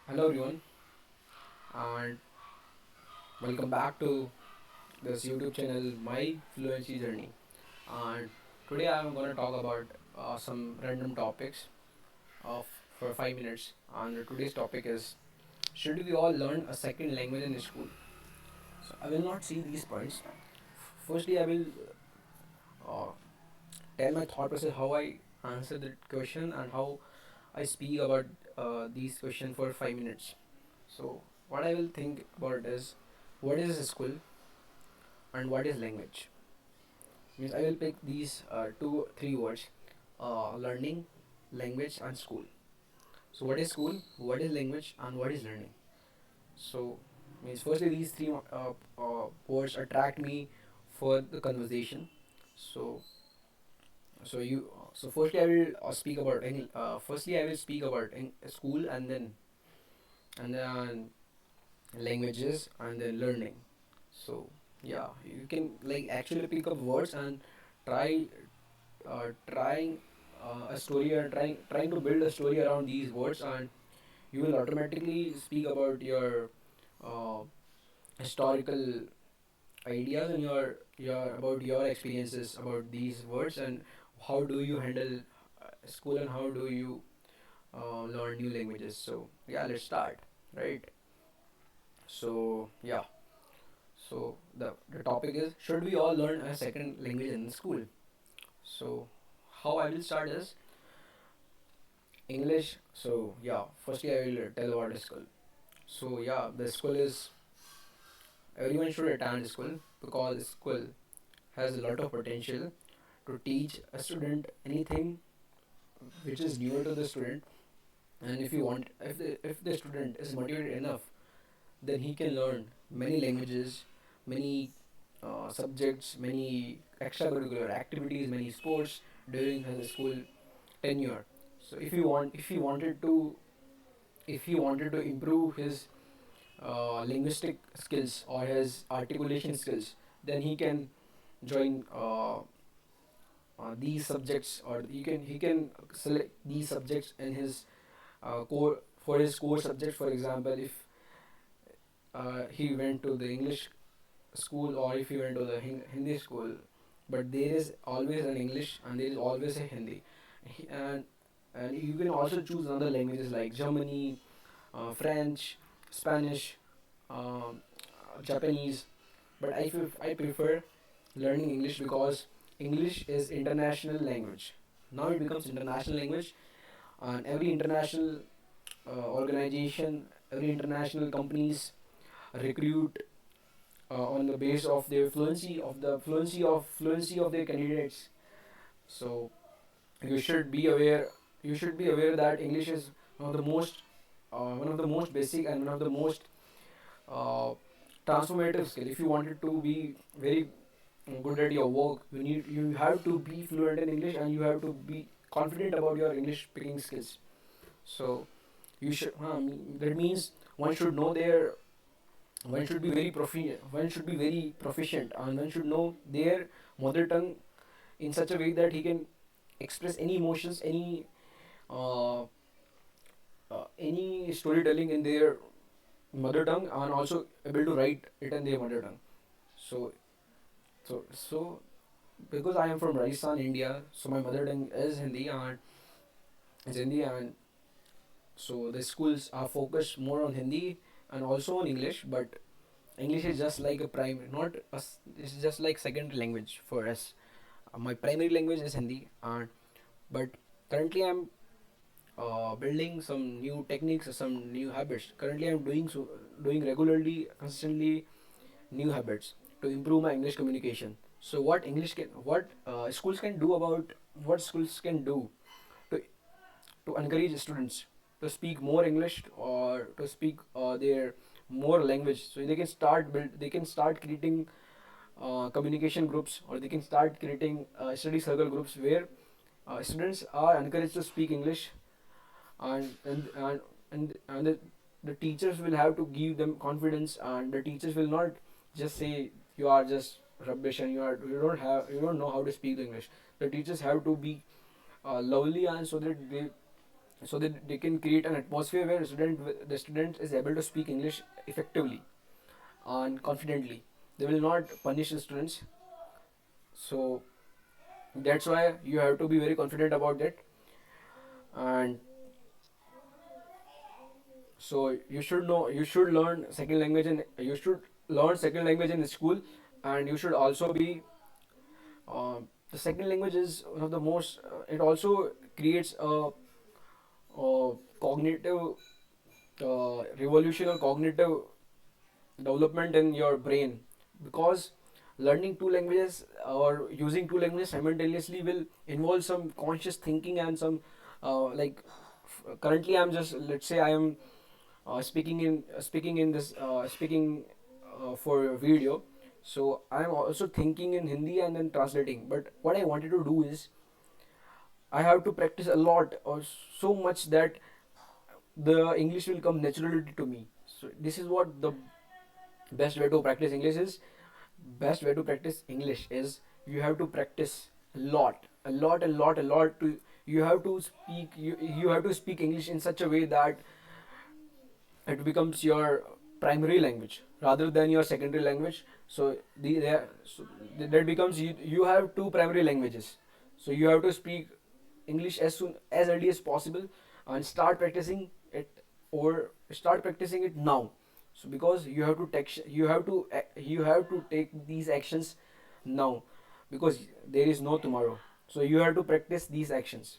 Hello everyone, and welcome back to this YouTube channel, My Fluency Journey. And today I'm going to talk about some random topics of for 5 minutes. And today's topic is: should we all learn a second language in school? So I will not see these points. Firstly, I will uh, tell my thought process how I answer the question and how I speak about these questions for 5 minutes. So what I will think about is what is a school and what is language. Means I will pick these two three words: learning, language, and school. So what is school, what is language, and what is learning? So means firstly these three words attract me for the conversation. So so firstly I will speak about firstly I will speak about school, and then languages, and then learning. So yeah, you can like actually pick up words and try trying a story, or trying to build a story around these words, and you will automatically speak about your uh, historical ideas and your about your experiences about these words, and how do you handle school, and how do you learn new languages. So yeah, let's start, right? So yeah, so the topic is: should we all learn a second language in school? So how I will start is English. So yeah, firstly I will tell about the school. So yeah, the school is, everyone should attend school because school has a lot of potential to teach a student anything which is newer to the student. And if the student is motivated enough, then he can learn many languages, many subjects, many extracurricular activities, many sports during his school tenure. So if he wanted to improve his linguistic skills or his articulation skills, then he can join these subjects, or he can select these subjects in his core, for his core subject. For example, if he went to the English school, or if he went to the Hindi school, but there is always an English and there is always a Hindi. and and you can also choose other languages like Germany, French, Spanish, um, Japanese. But I prefer learning English because English is international language. Now it becomes international language, and every international organization, every international companies recruit on the base of their fluency of their candidates. So you should be aware you should be aware that English is one of the most basic and one of the most uh, transformative skill. If you wanted to be very good at your work, you have to be fluent in English, and you have to be confident about your English speaking skills. So that means one should know their one should be very proficient, and one should know their mother tongue in such a way that he can express any emotions, uh, any storytelling in their mother tongue, and also able to write it in their mother tongue. So so because I am from Rajasthan, India, so my mother tongue is Hindi, and so the schools are focused more on Hindi and also on English, but English is just like a primary, not a, it's just like second language for us. My primary language is Hindi, and but currently I'm building some new techniques, some new habits. Currently I'm doing regularly, consistently new habits to improve my English communication. So what schools can do to encourage students to speak more English, or to speak their more language, so they can start creating communication groups, or they can start creating study circle groups where students are encouraged to speak English, and and and the teachers will have to give them confidence, and the teachers will not just say you are just rubbish, and you don't know how to speak English. The teachers have to be lovely, and so that so that they can create an atmosphere where the student is able to speak English effectively and confidently. They will not punish the students. So that's why you have to be very confident about that. And so you should learn second language, and you should learn second language in school. And you should also be the second language is one of the most it also creates a cognitive revolution or cognitive development in your brain, because learning two languages or using two languages simultaneously will involve some conscious thinking and some currently I'm just, let's say I am speaking for video. So I'm also thinking in Hindi and then translating, but what I wanted to do is I have to practice a lot or so much that the English will come naturally to me. So this is what the best way to practice English is. Best way to practice English is you have to practice a lot, a lot, a lot, a lot. To you have to speak you have to speak English in such a way that it becomes your primary language rather than your secondary language. So that becomes you have two primary languages. So you have to speak English as early as possible, and start practicing it now. So because you have to take these actions now, because there is no tomorrow. So you have to practice these actions.